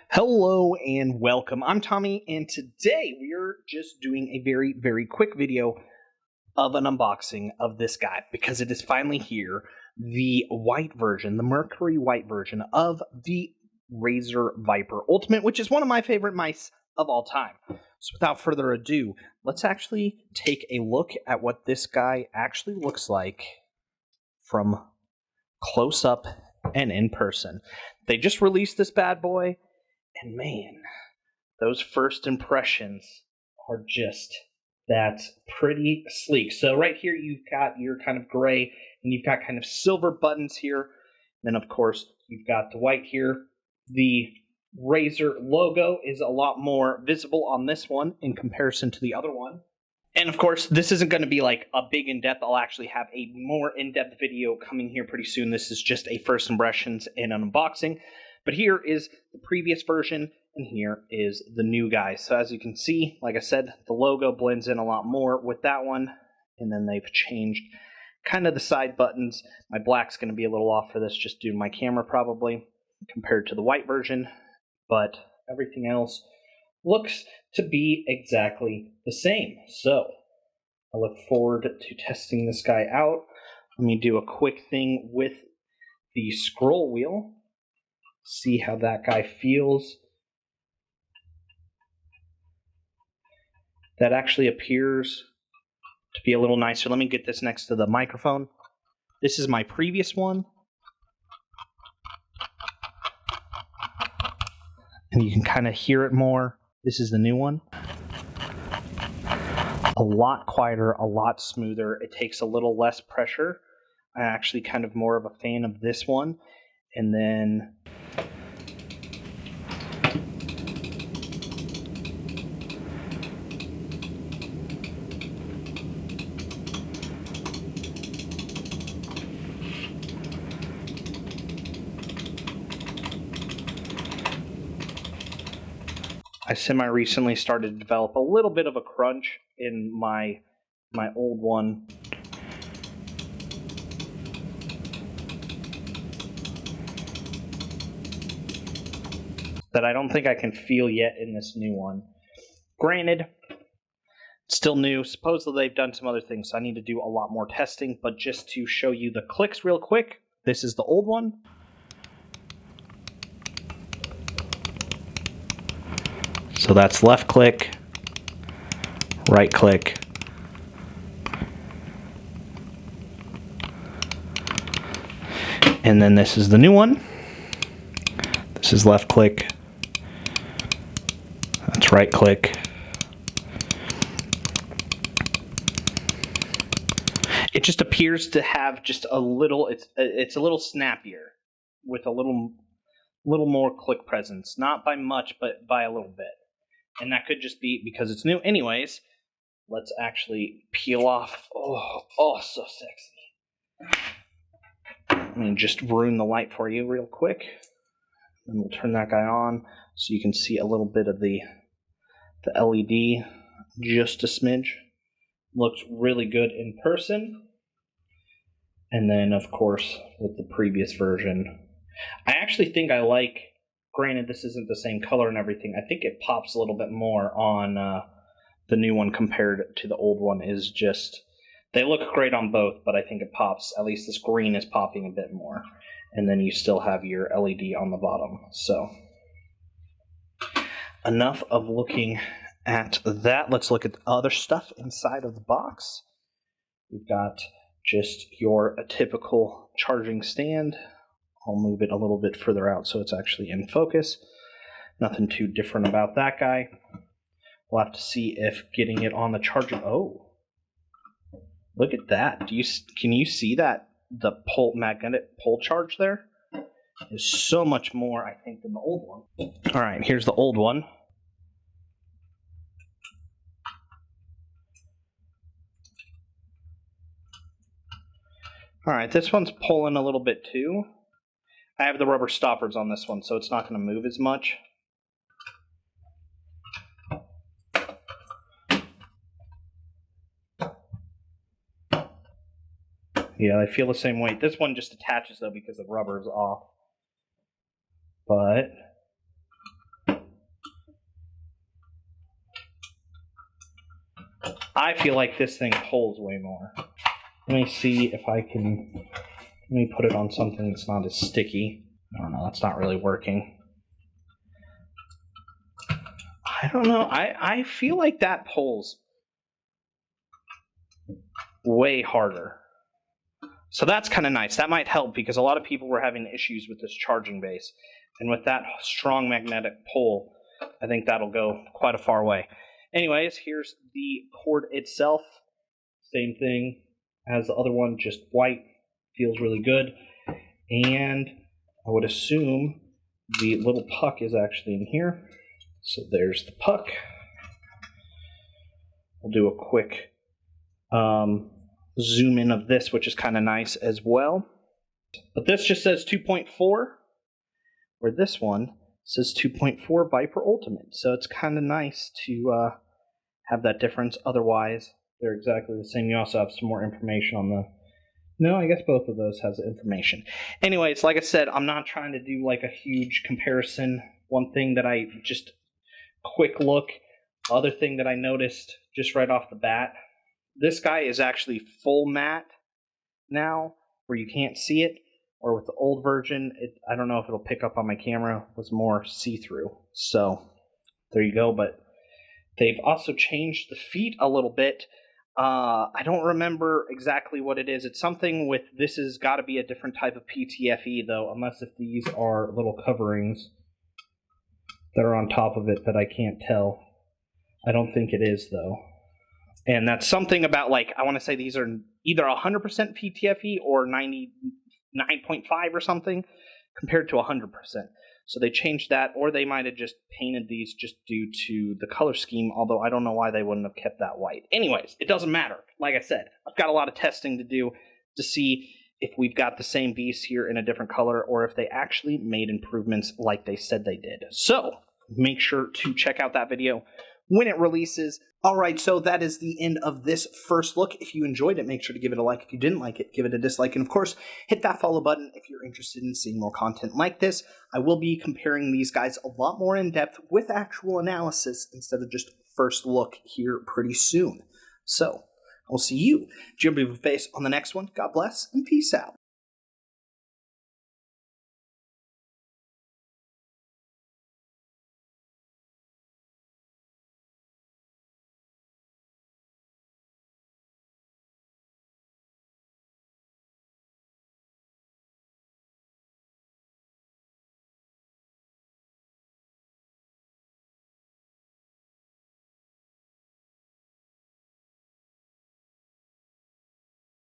Hello and welcome. I'm Tommy, and today we're just doing a very, very quick video of an unboxing of this guy because it is finally here. The white version, the Mercury white version of the Razer Viper Ultimate, which is one of my favorite mice of all time. So without further ado, let's actually take a look at what this guy actually looks like from close up and in person. They just released this bad boy. And man, those first impressions are just that pretty sleek. So right here, you've got your kind of gray, and you've got kind of silver buttons here. Then, of course, you've got the white here. The Razer logo is a lot more visible on this one in comparison to the other one. And, of course, this isn't going to be like a big in-depth. I'll actually have a more in-depth video coming here pretty soon. This is just a first impressions and an unboxing. But here is the previous version, and here is the new guy. So as you can see, like I said, the logo blends in a lot more with that one. And then they've changed kind of the side buttons. My black's going to be a little off for this, just due to my camera probably, compared to the white version. But everything else looks to be exactly the same. So I look forward to testing this guy out. Let me do a quick thing with the scroll wheel. See how that guy feels. That actually appears to be a little nicer. Let me get this next to the microphone. This is my previous one. And you can kind of hear it more. This is the new one. A lot quieter, a lot smoother. It takes a little less pressure. I'm actually kind of more of a fan of this one. And then I semi-recently started to develop a little bit of a crunch in my old one. That I don't think I can feel yet in this new one. Granted, still new. Supposedly they've done some other things, so I need to do a lot more testing. But just to show you the clicks real quick, this is the old one. So that's left click, right click, and then this is the new one. This is left click, that's right click. It just appears to have just a little, it's a little snappier with a little more click presence. Not by much, but by a little bit. And that could just be because it's new. Anyways, let's actually peel off. Oh, so sexy. Let me just ruin the light for you real quick. And we'll turn that guy on so you can see a little bit of the LED, just a smidge. Looks really good in person. And then, of course, with the previous version, I actually think I like, granted this isn't the same color and everything, I think it pops a little bit more on the new one compared to the old one. Is just, they look great on both, but I think it pops, at least this green is popping a bit more. And then you still have your LED on the bottom. So, enough of looking at that. Let's look at the other stuff inside of the box. We've got just your typical charging stand. I'll move it a little bit further out so it's actually in focus. Nothing too different about that guy. We'll have to see if getting it on the charger. Oh, look at that! Can you see that? The magnetic pole charge there is so much more, I think, than the old one. All right, here's the old one. All right, this one's pulling a little bit too. I have the rubber stoppers on this one, so it's not going to move as much. Yeah, I feel the same weight. This one just attaches, though, because the rubber is off. But I feel like this thing pulls way more. Let me see if I can... Let me put it on something that's not as sticky. I don't know, that's not really working. I don't know, I feel like that pulls way harder. So that's kind of nice. That might help because a lot of people were having issues with this charging base. And with that strong magnetic pull, I think that'll go quite a far way. Anyways, here's the cord itself. Same thing as the other one, just white. Feels really good. And I would assume the little puck is actually in here. So there's the puck. We'll do a quick zoom in of this, which is kind of nice as well. But this just says 2.4, where this one says 2.4 Viper Ultimate. So it's kind of nice to have that difference. Otherwise, they're exactly the same. You also have some more information on the... No, I guess both of those has information. Anyways, like I said, I'm not trying to do like a huge comparison. One thing that I just quick look, other thing that I noticed just right off the bat, this guy is actually full matte now, where you can't see it, or with the old version, I don't know if it'll pick up on my camera, was more see-through. So there you go, but they've also changed the feet a little bit. I don't remember exactly what it is. It's something with, this has got to be a different type of PTFE though, unless if these are little coverings that are on top of it that I can't tell. I don't think it is though. And that's something about, like, I want to say these are either 100% PTFE or 99.5 or something compared to 100%. So they changed that, or they might have just painted these just due to the color scheme, although I don't know why they wouldn't have kept that white. Anyways, it doesn't matter. Like I said, I've got a lot of testing to do to see if we've got the same beast here in a different color, or if they actually made improvements like they said they did. So make sure to check out that video when it releases. Alright, so that is the end of this first look. If you enjoyed it, make sure to give it a like. If you didn't like it, give it a dislike. And of course, hit that follow button if you're interested in seeing more content like this. I will be comparing these guys a lot more in depth with actual analysis instead of just first look here pretty soon. So, I'll see you, Jimmy Face, on the next one. God bless, and peace out.